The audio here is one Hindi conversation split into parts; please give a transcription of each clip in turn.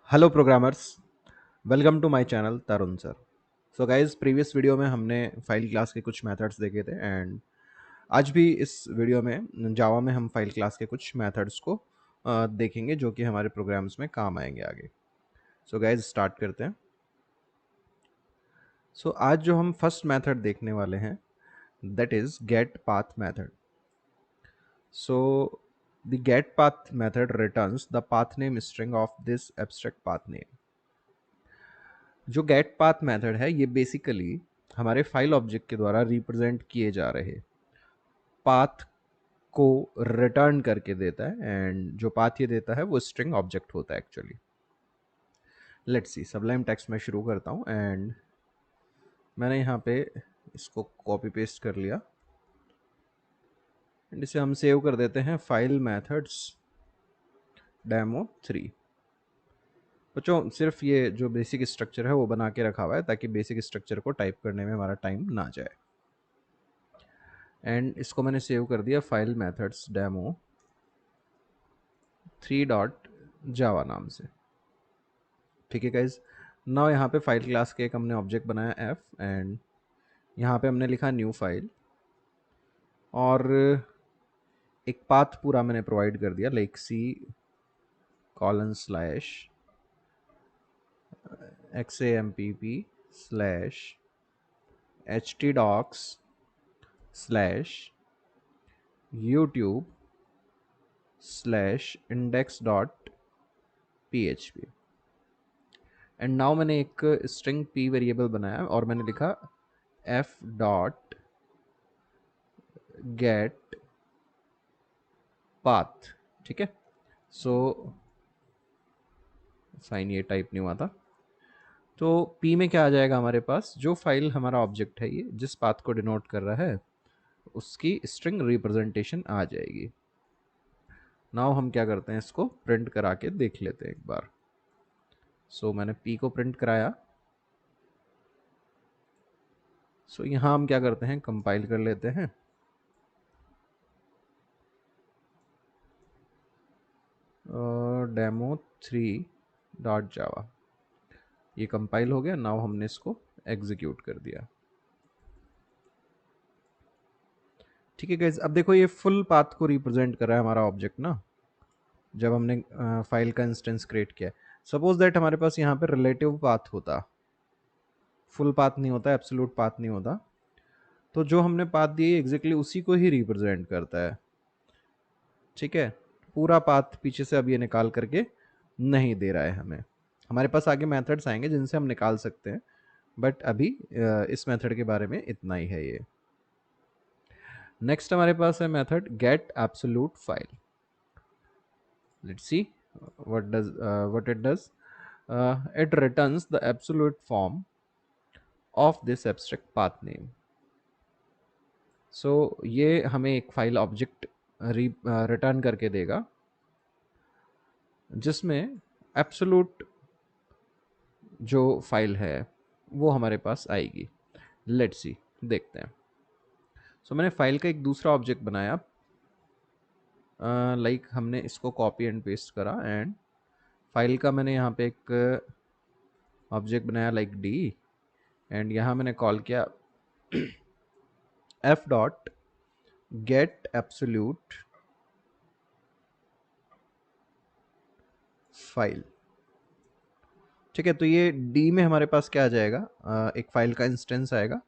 Hello programmers, welcome to my channel Tarun sir. So guys, previous video में हमने फाइल क्लास के कुछ मेथड्स देखे थे एंड आज भी इस वीडियो में जावा में हम फाइल क्लास के कुछ मेथड्स को देखेंगे जो कि हमारे प्रोग्राम्स में काम आएंगे आगे। सो गाइस, स्टार्ट करते हैं। सो आज जो हम फर्स्ट मेथड देखने वाले हैं that is get path method. So the get path method returns the path name string of this abstract path name. जो गेट पाथ मेथड है ये बेसिकली हमारे फाइल ऑब्जेक्ट के द्वारा रिप्रेजेंट किए जा रहे पाथ को रिटर्न करके देता है एंड जो पाथ ये देता है वो स्ट्रिंग ऑब्जेक्ट होता है actually. Let's see, Sublime text में शुरू करता हूँ एंड मैंने यहाँ पे इसको कॉपी पेस्ट कर लिया एंड इसे हम सेव कर देते हैं फाइल मेथड्स डेमो 3। बच्चों, सिर्फ ये जो बेसिक स्ट्रक्चर है वो बना के रखा हुआ है ताकि बेसिक स्ट्रक्चर को टाइप करने में हमारा टाइम ना जाए। एंड इसको मैंने सेव कर दिया फाइल मेथड्स डेमो 3 डॉट जावा नाम से। ठीक है गाइज, नाउ यहाँ पे फाइल क्लास के एक हमने ऑब्जेक्ट बनाया एफ एंड यहाँ पे हमने लिखा न्यू फाइल और एक पाथ पूरा मैंने प्रोवाइड कर दिया लाइक c:\htdocs/htdocs/index.php। एंड नाउ मैंने एक स्ट्रिंग p वेरिएबल बनाया और मैंने लिखा f डॉट गेट पाथ। ठीक है, सो फाइन, ये टाइप नहीं हुआ था। तो p में क्या आ जाएगा हमारे पास, जो फाइल हमारा ऑब्जेक्ट है ये जिस पाथ को डिनोट कर रहा है उसकी स्ट्रिंग रिप्रेजेंटेशन आ जाएगी। नाउ हम क्या करते हैं, इसको प्रिंट करा के देख लेते हैं एक बार। सो मैंने p को प्रिंट कराया। सो यहाँ हम क्या करते हैं, कंपाइल कर लेते हैं। डेमो 3 डॉट जावा, ये कंपाइल हो गया। नाउ हमने इसको एग्जीक्यूट कर दिया। ठीक है गाइज, अब देखो ये फुल पाथ को रिप्रेजेंट कर रहा है हमारा ऑब्जेक्ट ना, जब हमने फाइल का इंस्टेंस क्रिएट किया। सपोज दैट हमारे पास यहाँ पे रिलेटिव पाथ होता, फुल पाथ नहीं होता, एब्सोल्यूट पाथ नहीं होता, तो जो हमने पाथ दिए एग्जैक्टली उसी को ही रिप्रेजेंट करता है। ठीक है, पूरा पाथ पीछे से अब ये निकाल करके नहीं दे रहा है हमें। हमारे पास आगे मेथड्स आएंगे जिनसे हम निकाल सकते हैं, बट अभी इस मेथड के बारे में इतना ही है ये। नेक्स्ट हमारे पास है method gate absolute file. Let's see what it does. It returns the absolute form of this abstract path name. So ये हमें एक फाइल ऑब्जेक्ट रिटर्न करके देगा जिसमें एब्सोल्यूट जो फाइल है वो हमारे पास आएगी। लेट्स सी, देखते हैं। सो मैंने फाइल का एक दूसरा ऑब्जेक्ट बनाया, लाइक हमने इसको कॉपी एंड पेस्ट करा एंड फाइल का मैंने यहाँ पे एक ऑब्जेक्ट बनाया लाइक डी एंड यहाँ मैंने कॉल किया f dot gate absolute file. ठीक है, तो ये डी में हमारे पास क्या आ जाएगा, एक फाइल का इंस्टेंस आएगा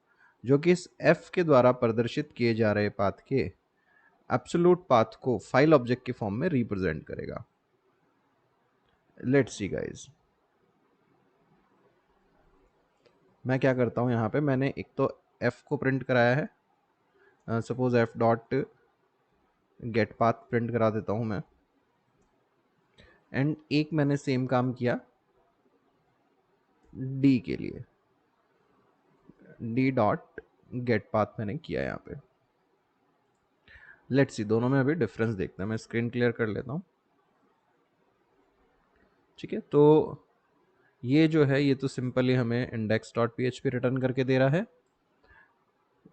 जो कि इस f के द्वारा प्रदर्शित किए जा रहे पाथ के एब्सोल्यूट पाथ को फाइल ऑब्जेक्ट के फॉर्म में रिप्रेजेंट करेगा। लेट्स सी गाइस, मैं क्या करता हूँ, यहाँ पे मैंने एक तो f को प्रिंट कराया है, suppose f dot get path print करा देता हूँ मैं। एंड एक मैंने सेम काम किया d के लिए, d डॉट गेट पाथ मैंने किया यहाँ पे। लेट्स सी, दोनों में अभी डिफरेंस देखते हैं। मैं स्क्रीन क्लियर कर लेता हूँ। ठीक है, तो ये जो है ये तो सिंपली हमें index.php रिटर्न करके दे रहा है,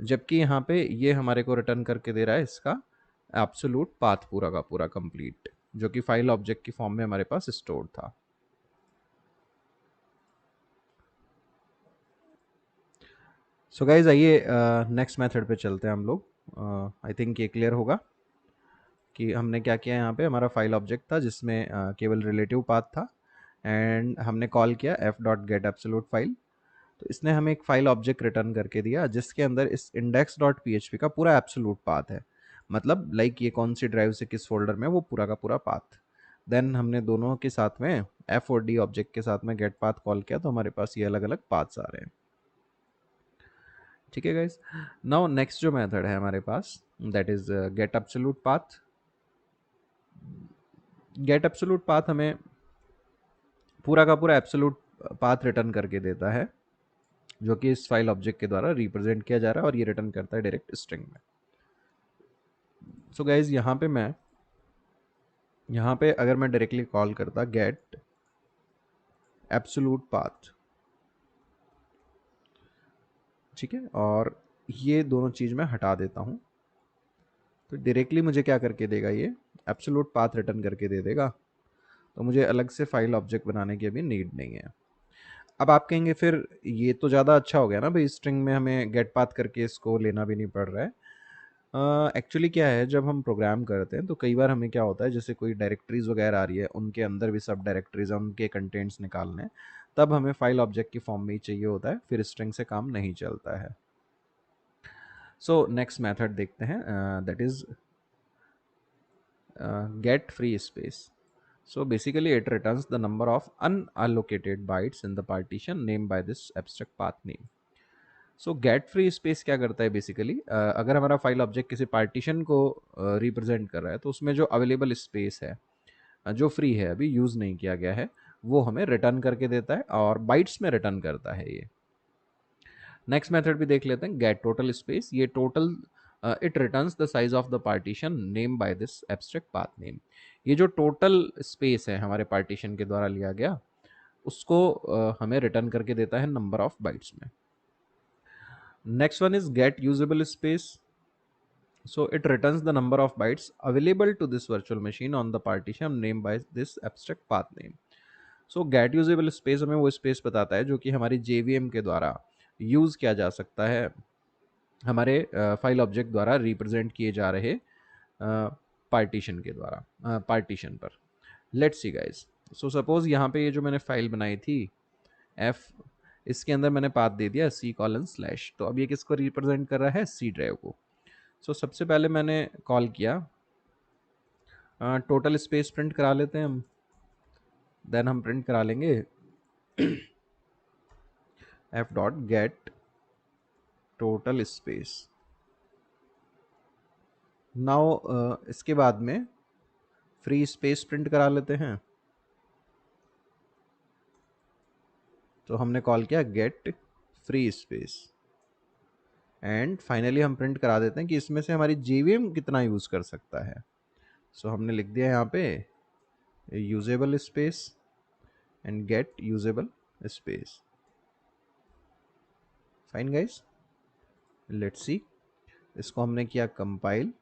जबकि यहाँ पे ये हमारे को रिटर्न करके दे रहा है इसका एब्सोल्यूट पाथ पूरा का पूरा कंप्लीट, जो कि फाइल ऑब्जेक्ट की फॉर्म में हमारे पास स्टोर था। सो गाइज आइए नेक्स्ट मेथड पे चलते हैं हम लोग। आई थिंक ये क्लियर होगा कि हमने क्या किया। यहाँ पे हमारा फाइल ऑब्जेक्ट था जिसमें केवल रिलेटिव पाथ था, एंड हमने कॉल किया F dot gate absolute file. तो इसने हमें एक फाइल ऑब्जेक्ट रिटर्न करके दिया जिसके अंदर इस इंडेक्स डॉट पी का पूरा एब्सोल्यूट पाथ है, मतलब लाइक ये कौन सी ड्राइव से किस फोल्डर में, वो पूरा का पूरा पाथ। देन हमने दोनों के साथ में एफ और डी ऑब्जेक्ट के साथ में गेट पाथ कॉल किया, तो हमारे पास ये अलग अलग पाथ्स आ रहे हैं। ठीक है गाइस, नाउ नेक्स्ट जो मेथड है हमारे पास, that is get absolute path. Get absolute path हमें पूरा का पूरा एब्सोल्यूट पाथ रिटर्न करके देता है, जो कि इस फाइल ऑब्जेक्ट के द्वारा रिप्रेजेंट किया जा रहा है, और ये रिटर्न करता है डायरेक्ट स्ट्रिंग में। सो गाइज यहाँ पे अगर मैं डायरेक्टली कॉल करता गेट एब्सोल्यूट पाथ, ठीक है, और ये दोनों चीज़ मैं हटा देता हूँ, तो डायरेक्टली मुझे क्या करके देगा, ये एब्सोल्यूट पाथ रिटर्न करके दे देगा। तो मुझे अलग से फाइल ऑब्जेक्ट बनाने की अभी नीड नहीं है। अब आप कहेंगे फिर ये तो ज़्यादा अच्छा हो गया ना भाई, स्ट्रिंग में हमें गेट पाथ करके इसको लेना भी नहीं पड़ रहा है। एक्चुअली क्या है, जब हम प्रोग्राम करते हैं तो कई बार हमें क्या होता है, जैसे कोई डायरेक्टरीज वगैरह आ रही है, उनके अंदर भी सब डायरेक्टरीज हैं, उनके कंटेंट्स निकालने हैं, तब हमें फाइल ऑब्जेक्ट की फॉर्म में ही चाहिए होता है, फिर स्ट्रिंग से काम नहीं चलता है। सो नेक्स्ट मेथड देखते हैं, that is get free space. So basically it returns the number of unallocated bytes in the partition named by this abstract path name. So get free space क्या करता है बेसिकली, अगर हमारा फाइल ऑब्जेक्ट किसी पार्टीशन को रिप्रेजेंट कर रहा है, तो उसमें जो अवेलेबल स्पेस है, जो फ्री है, अभी यूज़ नहीं किया गया है, वो हमें रिटर्न करके देता है, और बाइट्स में रिटर्न करता है ये। नेक्स्ट मेथड भी देख लेते हैं, गेट टोटल स्पेस। ये total it returns the size of the partition name by this abstract path name. ये जो टोटल स्पेस है हमारे पार्टीशन के द्वारा लिया गया, उसको हमें रिटर्न करके देता है नंबर ऑफ बाइट्स में। Next one is get usable space. So it returns the number of bytes available to this virtual machine on the partition named by this abstract path name. So get usable space हमें वो स्पेस बताता है जो कि हमारी JVM के द्वारा यूज़ किया जा सकता है, हमारे फाइल ऑब्जेक्ट द्वारा रिप्रेजेंट किए जा रहे पार्टीशन के द्वारा, पार्टीशन पर। Let's see guys, so suppose यहाँ पे ये जो मैंने फाइल बनाई थी एफ, इसके अंदर मैंने पाथ दे दिया C:/, तो अब ये किसको रिप्रेजेंट कर रहा है, सी ड्राइव को। सो सबसे पहले मैंने कॉल किया, टोटल स्पेस प्रिंट करा लेते हैं हम, देन हम प्रिंट करा लेंगे F dot get total space. Now इसके बाद में फ्री स्पेस प्रिंट करा लेते हैं, तो हमने कॉल किया get free space, and finally हम प्रिंट करा देते हैं कि इसमें से हमारी JVM कितना यूज़ कर सकता है। सो हमने लिख दिया यहाँ पे usable space and get usable space. Fine guys, let's see, इसको हमने किया कंपाइल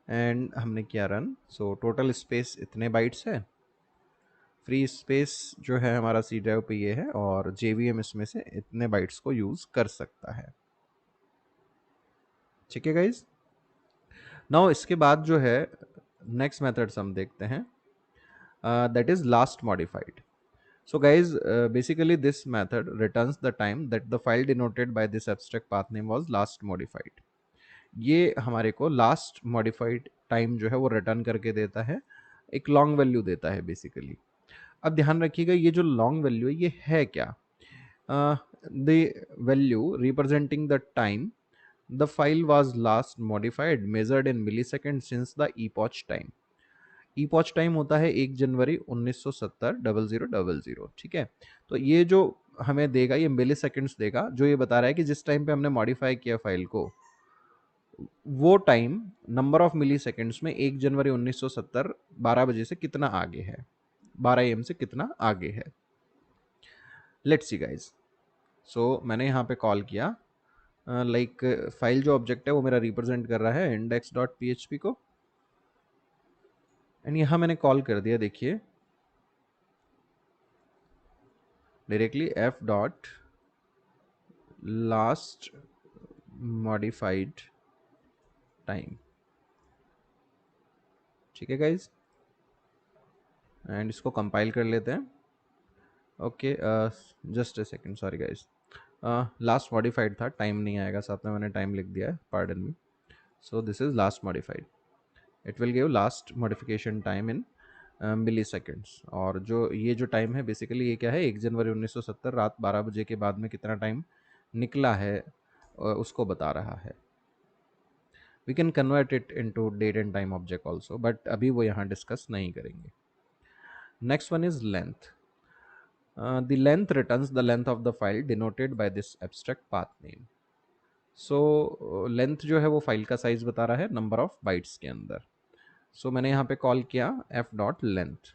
एंड हमने किया रन। सो टोटल स्पेस इतने बाइट्स है, फ्री स्पेस जो है हमारा सी ड्राइव पे ये है, और JVM इसमें से इतने बाइट्स को यूज़ कर सकता है। ठीक है गाइज, नाउ इसके बाद जो है नेक्स्ट मेथड्स हम देखते हैं, that is last modified. So guys, basically this method returns the time that the file denoted by this abstract path name was last modified. ये हमारे को लास्ट मॉडिफाइड टाइम जो है वो रिटर्न करके देता है, एक लॉन्ग वैल्यू देता है बेसिकली। अब ध्यान रखिएगा, ये जो लॉन्ग वैल्यू है ये है क्या, the value representing the time the file was last modified measured in millisecond since the epoch time. Epoch time होता है 1 जनवरी 1970 0000, ठीक है। तो ये जो हमें देगा, ये मिली सेकेंड्स देगा, जो ये बता रहा है कि जिस टाइम पे हमने मॉडिफाई किया फाइल को, वो time number of milliseconds में 1 जनवरी 1970 12 बजे से कितना आगे है, 12 AM से कितना आगे है। लेट्स सी गाइज, सो मैंने यहाँ पे कॉल किया, लाइक फाइल जो ऑब्जेक्ट है वो मेरा रिप्रेजेंट कर रहा है index.php को, एंड यहाँ मैंने कॉल कर दिया, देखिए directly F dot last modified time. ठीक है गाइज, एंड इसको कंपाइल कर लेते हैं। Okay, just a second, sorry guys, last modified था, टाइम नहीं आएगा साथ में, मैंने टाइम लिख दिया है, pardon me. So this is last modified, it will give last modification time in milliseconds. और जो टाइम है बेसिकली ये क्या है, 1 जनवरी 1970 रात 12 बजे के बाद में कितना टाइम निकला है उसको बता रहा है। We can convert it into date and time object also, but अभी वो यहाँ डिस्कस नहीं करेंगे। Next one is length. The length returns the length of the file denoted by this abstract path name. So length जो है वो फाइल का साइज बता रहा है नंबर ऑफ बाइट्स के अंदर। सो मैंने यहाँ पे कॉल किया f dot length.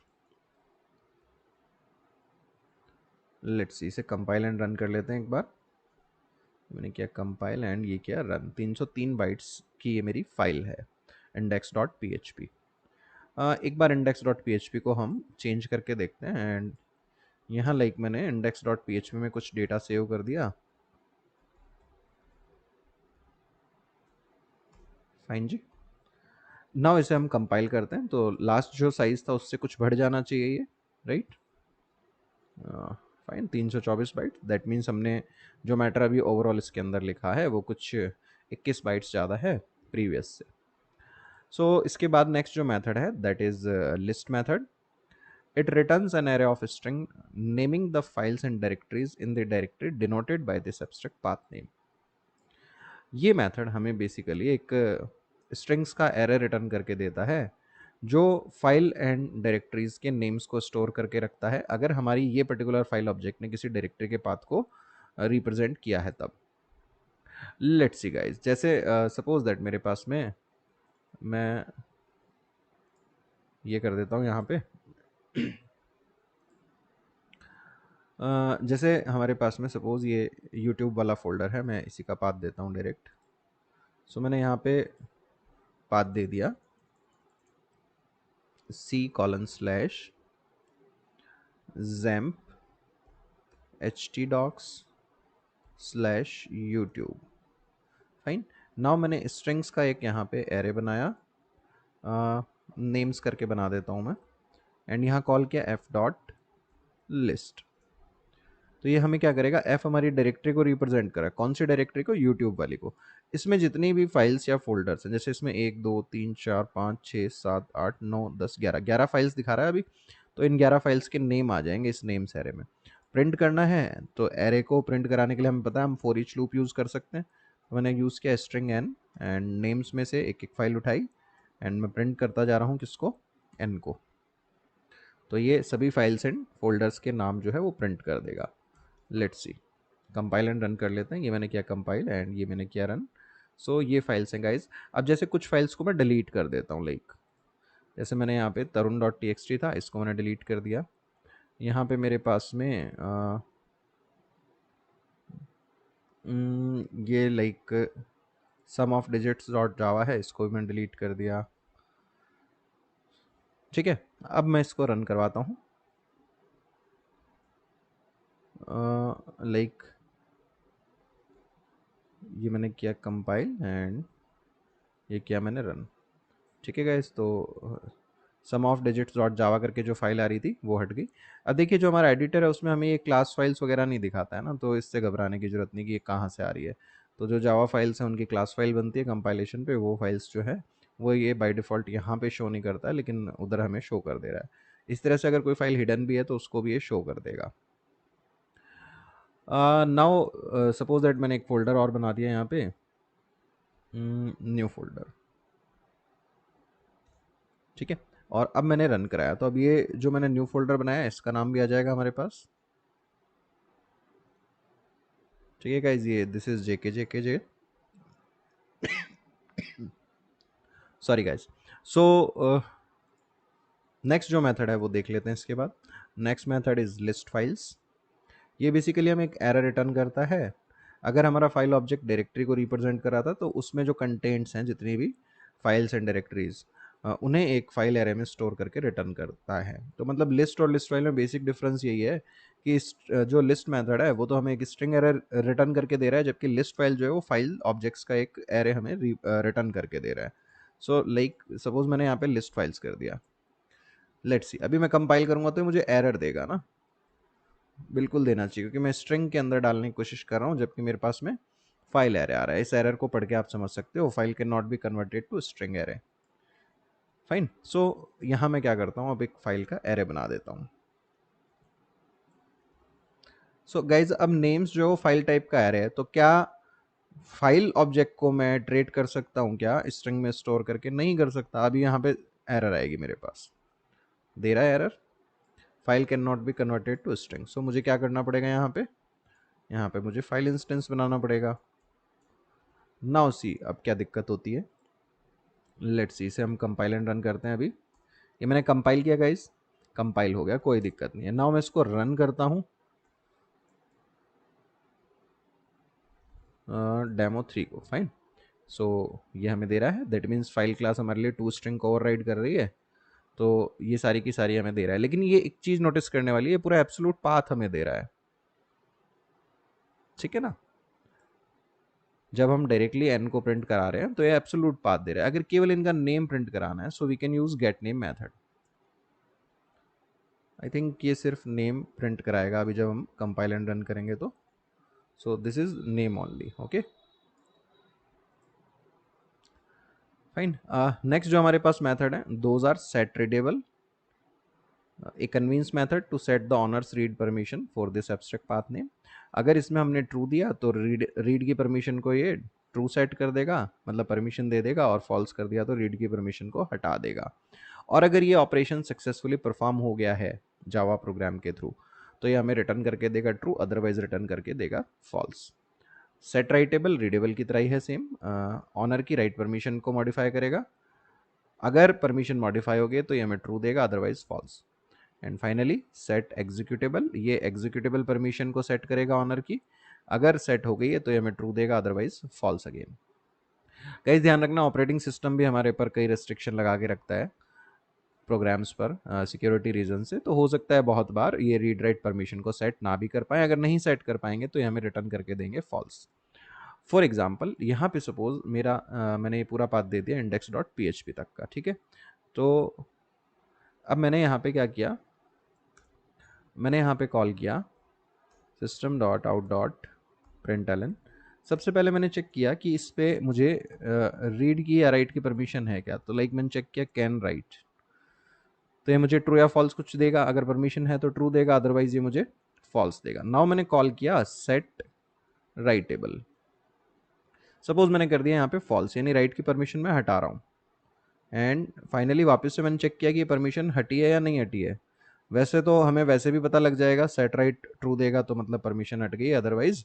Let's see, इसे कंपाइल एंड रन कर लेते हैं एक बार। मैंने किया कंपाइल एंड ये किया रन। 303 बाइट्स की ये मेरी फाइल है index dot P H P. एक बार index dot P H P को हम चेंज करके देखते हैं। एंड यहाँ लाइक मैंने index dot P H P में कुछ डेटा सेव कर दिया। फाइन जी, नाउ इसे हम कंपाइल करते हैं। तो लास्ट जो साइज था उससे कुछ बढ़ जाना चाहिए ये, right. Fine, 324 byte, that means हमने जो मैटर अभी ओवरऑल इसके अंदर लिखा है वो कुछ 21 बाइट्स ज़्यादा है प्रीवियस से। सो इसके बाद नेक्स्ट जो मेथड है that is list method. It returns an array of string naming the files and directories in the directory denoted by this abstract path name. ये मेथड हमें बेसिकली एक स्ट्रिंग्स का एरे रिटर्न करके देता है जो फाइल एंड डायरेक्टरीज के नेम्स को स्टोर करके रखता है अगर हमारी ये पर्टिकुलर फाइल ऑब्जेक्ट ने किसी डायरेक्टरी के पाथ को रिप्रेजेंट किया है तब। लेट्स सी गाइस, जैसे सपोज दैट मेरे पास में मैं ये कर देता हूँ यहाँ पे जैसे हमारे पास में सपोज ये यूट्यूब वाला फोल्डर है, मैं इसी का पाथ देता हूँ डायरेक्ट। सो मैंने यहाँ पे पाथ दे दिया c:/xampp htdocs/youtube। फाइन, नाउ मैंने स्ट्रिंग्स का एक यहाँ पे एरे बनाया, नेम्स करके बना देता हूँ मैं, एंड यहाँ कॉल किया f डॉट लिस्ट। तो ये हमें क्या करेगा, f हमारी डायरेक्टरी को रिप्रेजेंट करा, कौन सी डायरेक्टरी को, यूट्यूब वाली को। इसमें जितनी भी फाइल्स या फोल्डर्स हैं, जैसे इसमें 1 2 3 4 5 6 7 8 9 10 11 फाइल्स दिखा रहा है अभी, तो इन 11 फाइल्स के नेम आ जाएंगे इस नेम्स एरे में। प्रिंट करना है तो एरे को प्रिंट कराने के लिए हमें पता है हम फॉर ईच लूप यूज़ कर सकते हैं। तो मैंने यूज़ किया स्ट्रिंग n एंड नेम्स में से एक एक फाइल उठाई एंड मैं प्रिंट करता जा रहा हूँ किसको, n को। तो ये सभी फाइल्स एंड फोल्डर्स के नाम जो है वो प्रिंट कर देगा। Let's see, compile and run कर लेते हैं। ये मैंने किया कंपाइल एंड ये मैंने किया रन। सो ये फाइल्स हैं गाइज। अब जैसे कुछ फाइल्स को मैं डिलीट कर देता हूँ, लाइक जैसे मैंने यहाँ पे तरुण डॉट टी एक्स टी था, इसको मैंने डिलीट कर दिया। यहाँ पे मेरे पास में ये like sum of digits dot Java है, इसको भी मैंने डिलीट कर दिया। ठीक है, अब मैं इसको रन करवाता हूँ। लाइक ये मैंने किया कंपाइल एंड ये किया मैंने रन। ठीक है गाइस, तो सम ऑफ डिजिट्स डॉट जावा करके जो फाइल आ रही थी वो हट गई। अब देखिए जो हमारा एडिटर है उसमें हमें ये क्लास फाइल्स वगैरह नहीं दिखाता है ना, तो इससे घबराने की जरूरत नहीं कि ये कहाँ से आ रही है। तो जो जावा फाइल्स हैं उनकी क्लास फाइल बनती है कंपाइलेशन पे, वो फाइल्स जो है वो ये बाय डिफ़ॉल्ट यहाँ पे शो नहीं करता है, लेकिन उधर हमें शो कर दे रहा है। इस तरह से अगर कोई फाइल हिडन भी है तो उसको भी ये शो कर देगा। नाउ सपोज दैट मैंने एक फोल्डर और बना दिया यहाँ पे, न्यू फोल्डर। ठीक है, और अब मैंने रन कराया, तो अब ये जो मैंने न्यू फोल्डर बनाया है इसका नाम भी आ जाएगा हमारे पास। ठीक है गाइज, ये this is J sorry guys. So next जो मेथड है वो देख लेते हैं इसके बाद। Next method is list files. ये बेसिकली हमें एक एरर रिटर्न करता है अगर हमारा फाइल ऑब्जेक्ट डायरेक्टरी को रिप्रेजेंट कर रहा था तो उसमें जो कंटेंट्स हैं जितनी भी फाइल्स एंड डायरेक्टरीज उन्हें एक फाइल एरे में स्टोर करके रिटर्न करता है। तो मतलब लिस्ट और लिस्ट फाइल में बेसिक डिफरेंस यही है कि जो लिस्ट मेथड है वो तो हमें एक स्ट्रिंग एरर रिटर्न करके दे रहा है, जबकि लिस्ट फाइल जो है वो फाइल ऑब्जेक्ट्स का एक एरे हमें रिटर्न करके दे रहा है। सो लाइक सपोज मैंने यहाँ पे लिस्ट फाइल्स कर दिया, लेट्स सी अभी मैं कंपाइल करूंगा तो ये मुझे एरर देगा ना, बिल्कुल देना चाहिए क्योंकि मैं स्ट्रिंग के अंदर डालने की कोशिश कर रहा हूँ जबकि मेरे पास में फाइल एरे आ रहा है। इस एरर को पढ़ के आप समझ सकते हो, file can not be converted to string array. Fine, so यहाँ मैं क्या करता हूँ, अब एक फाइल का एरे बना देता हूँ। सो गाइज अब नेम्स जो फाइल टाइप का एरे है, तो क्या फाइल ऑब्जेक्ट को मैं ट्रेट कर सकता हूँ क्या स्ट्रिंग में स्टोर करके? नहीं कर सकता। अभी यहाँ पे एरर आएगी, मेरे पास दे रहा है error, file can not be converted to string. So मुझे क्या करना पड़ेगा, यहाँ पे मुझे फाइल इंस्टेंस बनाना पड़ेगा। नाउ सी अब क्या दिक्कत होती है, लेट्स सी इसे हम कंपाइल एंड रन करते हैं। अभी ये मैंने कंपाइल किया गाइस, कंपाइल हो गया, कोई दिक्कत नहीं है। नाउ मैं इसको रन करता हूँ डेमो 3 को। फाइन, सो ये हमें दे रहा है, दैट मीन्स फाइल क्लास हमारे लिए टू स्ट्रिंग को ओवरराइड कर रही है। तो ये सारी की सारी हमें दे रहा है, लेकिन ये एक चीज़ नोटिस करने वाली है, पूरा एब्सोल्यूट पाथ हमें दे रहा है, ठीक है ना। जब हम डायरेक्टली एन को प्रिंट करा रहे हैं तो ये एब्सोल्यूट पाथ दे रहा है। अगर केवल इनका नेम प्रिंट कराना है so we can use get name method. I think ये सिर्फ नेम प्रिंट कराएगा अभी जब हम कंपाइल एंड रन करेंगे तो। So this is name only, okay fine. Next जो हमारे पास मेथड है, those are set readable, a convenience method to set the owners read permission for this abstract path name. अगर इसमें हमने ट्रू दिया तो रीड की परमिशन को ये ट्रू सेट कर देगा, मतलब परमिशन दे देगा, और फॉल्स कर दिया तो रीड की परमिशन को हटा देगा। और अगर ये ऑपरेशन सक्सेसफुली परफॉर्म हो गया है जावा प्रोग्राम के थ्रू, तो ये हमें रिटर्न करके देगा ट्रू, अदरवाइज रिटर्न करके देगा फॉल्स। सेट राइटेबल रीडेबल की तरह ही है सेम, ऑनर की राइट परमिशन को मॉडिफाई करेगा, अगर परमिशन मॉडिफाई हो गई तो ये हमें ट्रू देगा, otherwise false. And finally set executable, ये एग्जीक्यूटेबल परमिशन को सेट करेगा ऑनर की, अगर सेट हो गई है तो ये हमें ट्रू देगा, अदरवाइज फॉल्स अगेन। कई ध्यान रखना, ऑपरेटिंग सिस्टम भी हमारे पर कई रेस्ट्रिक्शन लगा के रखता है प्रोग्राम्स पर सिक्योरिटी रीजन से, तो हो सकता है बहुत बार ये रीड राइट परमिशन को सेट ना भी कर पाए। अगर नहीं सेट कर पाएंगे तो ये हमें रिटर्न करके देंगे फॉल्स। फॉर एग्जाम्पल यहाँ पे सपोज मेरा मैंने ये पूरा पाथ दे दिया index.php तक का, ठीक है। तो अब मैंने यहाँ पे क्या किया, मैंने यहाँ पे कॉल किया system.out.println। सबसे पहले मैंने चेक किया कि इस पे मुझे रीड की या राइट की परमिशन है क्या। तो लाइक मैंने चेक किया कैन राइट, तो ये मुझे ट्रू या फॉल्स कुछ देगा, अगर परमिशन है तो ट्रू देगा, अदरवाइज ये मुझे फॉल्स देगा। नाउ मैंने कॉल किया सेट राइटेबल, सपोज मैंने कर दिया यहाँ पे फॉल्स, यानी राइट की परमिशन मैं हटा रहा हूँ। एंड फाइनली वापस से मैंने चेक किया कि ये परमिशन हटी है या नहीं हटी है। वैसे तो हमें वैसे भी पता लग जाएगा, सेट राइट ट्रू देगा तो मतलब परमिशन हट गई, अदरवाइज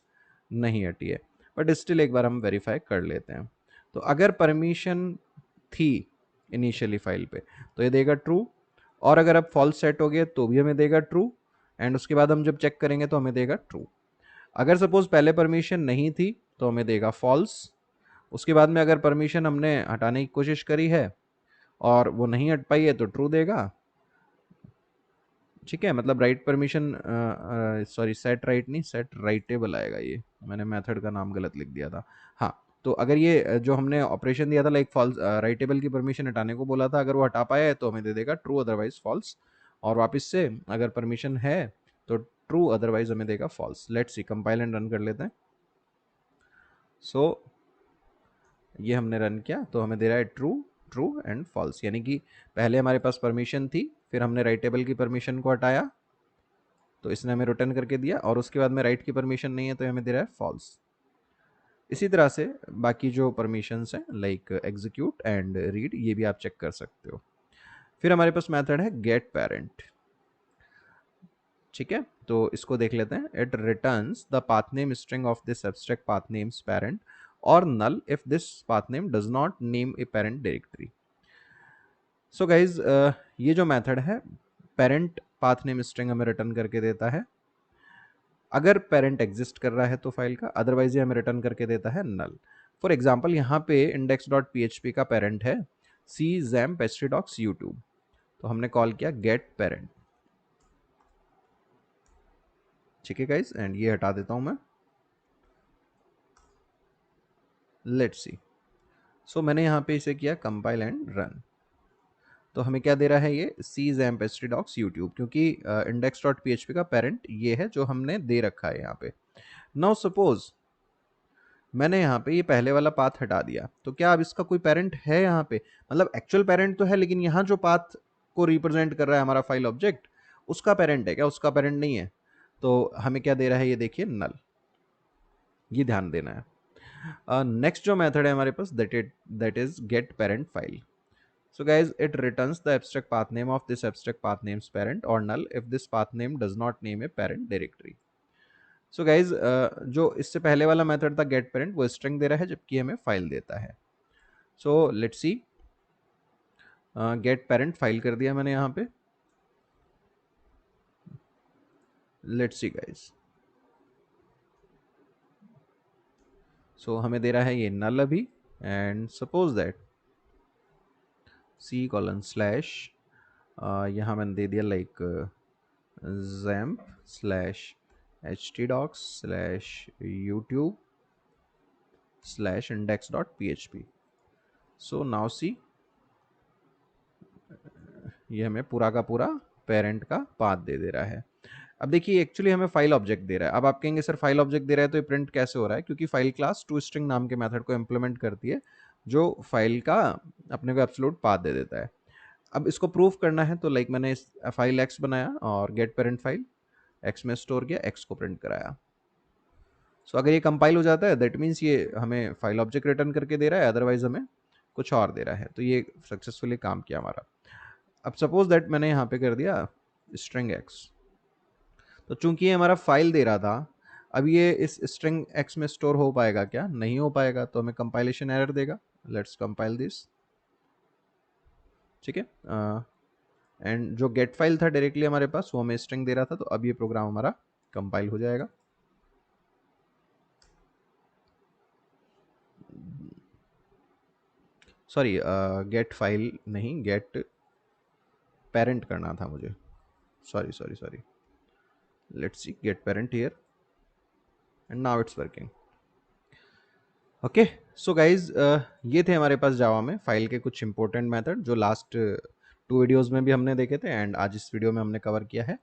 नहीं हटी है, बट स्टिल एक बार हम वेरीफाई कर लेते हैं। तो अगर परमिशन थी इनिशियली फाइल पे तो ये देगा ट्रू, और अगर अब फॉल्स सेट हो गया तो भी हमें देगा ट्रू, एंड उसके बाद हम जब चेक करेंगे तो हमें देगा ट्रू। अगर सपोज पहले परमिशन नहीं थी तो हमें देगा फॉल्स, उसके बाद में अगर परमिशन हमने हटाने की कोशिश करी है और वो नहीं हट पाई है तो ट्रू देगा, ठीक है। मतलब write permission, sorry set right नहीं, सेट राइटेबल आएगा, ये मैंने मेथड का नाम गलत लिख दिया था। हाँ, तो अगर ये जो हमने ऑपरेशन दिया था लाइक फॉल्स, राइटेबल की परमिशन हटाने को बोला था, अगर वो हटा पाया है तो हमें दे देगा ट्रू, अदरवाइज फॉल्स। और वापस से अगर परमिशन है तो ट्रू, अदरवाइज हमें देगा false. Let's see compile and run कर लेते हैं। सो ये हमने रन किया तो हमें दे रहा है ट्रू, ट्रू एंड फॉल्स, यानी कि पहले हमारे पास परमिशन थी, फिर हमने राइटेबल की परमिशन को हटाया तो इसने हमें रिटर्न करके दिया, और उसके बाद में राइट की परमिशन नहीं है तो हमें दे रहा है फॉल्स। इसी तरह से बाकी जो परमिशंस हैं लाइक एग्जीक्यूट एंड रीड, ये भी आप चेक कर सकते हो। फिर हमारे पास मेथड है गेट पेरेंट, ठीक है। तो इसको देख लेते हैं। It returns the path name string of this abstract path names parent और null if this path name does not name a parent directory. So guys ये जो मेथड है पेरेंट पाथ नेम स्ट्रिंग हमें रिटर्न करके देता है अगर पेरेंट एग्जिस्ट कर रहा है तो फाइल का, अदरवाइज ये हमें रिटर्न करके देता है नल। फॉर एग्जाम्पल यहाँ पे index.php का पेरेंट है सी जैम पेस्ट्री डॉक्स यूट्यूब, तो हमने कॉल किया गेट पेरेंट। ठीक है गाइज, एंड ये हटा देता हूं मैं। Let's see. सो मैंने यहाँ पे इसे किया कंपाइल एंड रन। तो हमें क्या दे रहा है ये सी जैम्प एचटीडॉक्स यूट्यूब, क्योंकि इंडेक्स डॉट पी का पेरेंट ये है जो हमने दे रखा है यहाँ पे। नाउ सपोज मैंने यहाँ पे ये पहले वाला पाथ हटा दिया, तो क्या अब इसका कोई पेरेंट है यहाँ पे? मतलब एक्चुअल पेरेंट तो है, लेकिन यहाँ जो पाथ को रिप्रेजेंट कर रहा है हमारा फाइल ऑब्जेक्ट, उसका पेरेंट है क्या? उसका पेरेंट नहीं है। तो हमें क्या दे रहा है ये देखिए, नल। ये ध्यान देना है। नेक्स्ट जो मेथड है हमारे पास, that is get parent file. So guys, it returns the abstract path name of this abstract path name's parent or null if this path name does not name a parent directory. So guys, जो इससे पहले वाला मेथड था get parent, वो string दे रहा है जबकि हमें फाइल देता है। So let's see, get parent file कर दिया मैंने यहाँ पे। Let's see guys, so हमें दे रहा है ये null अभी, and suppose that c:/ यहाँ मैंने दे दिया like XAMPP / htdocs / youtube / index.php। So now see, ये हमें पूरा का पूरा पेरेंट का पाथ दे रहा है। अब देखिए एक्चुअली हमें फाइल ऑब्जेक्ट दे रहा है। अब आप कहेंगे सर फाइल ऑब्जेक्ट दे रहा है तो ये प्रिंट कैसे हो रहा है? क्योंकि फाइल क्लास toString नाम के मेथड को इम्प्लीमेंट करती है जो फाइल का अपने को एब्सोल्यूट पाथ दे देता है। अब इसको प्रूफ करना है तो लाइक मैंने इस फाइल एक्स बनाया और गेट पेरेंट फाइल एक्स में स्टोर किया, एक्स को प्रिंट कराया। सो अगर ये कंपाइल हो जाता है दैट मीन्स ये हमें फाइल ऑब्जेक्ट रिटर्न करके दे रहा है, अदरवाइज हमें कुछ और दे रहा है। तो ये सक्सेसफुली काम किया हमारा। अब सपोज दैट मैंने यहाँ पे कर दिया स्ट्रिंग एक्स, तो चूंकि ये हमारा फाइल दे रहा था, अब ये इस स्ट्रिंग एक्स में स्टोर हो पाएगा क्या? नहीं हो पाएगा, तो हमें कंपाइलेशन एरर देगा। Let's compile this. ठीक है, एंड जो गेट फाइल था डायरेक्टली हमारे पास, वो हमें स्ट्रिंग दे रहा था, तो अब ये प्रोग्राम हमारा कंपाइल हो जाएगा। सॉरी, गेट फाइल नहीं, गेट पेरेंट करना था मुझे। Sorry sorry sorry, let's see, get parent here and now it's working. Okay, so guys, ये थे हमारे पास जावा में फाइल के कुछ इंपॉर्टेंट मेथड जो लास्ट 2 वीडियोस में भी हमने देखे थे एंड आज इस वीडियो में हमने कवर किया है।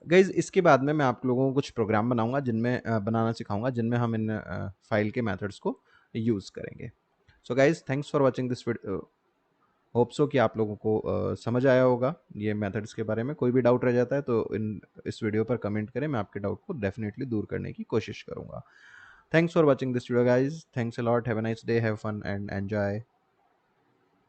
गाइज इसके बाद में मैं आप लोगों को कुछ प्रोग्राम बनाऊंगा जिनमें बनाना सिखाऊंगा, जिनमें हम इन फाइल के मेथड्स को यूज़ करेंगे। So guys, thanks for watching this video. Hope so कि आप लोगों को समझ आया होगा ये मेथड्स के बारे में। कोई भी डाउट रह जाता है तो इस वीडियो पर कमेंट करें, मैं आपके डाउट को डेफिनेटली दूर करने की कोशिश करूंगा। Thanks for watching this video guys. Thanks a lot. Have a nice day. Have fun and enjoy.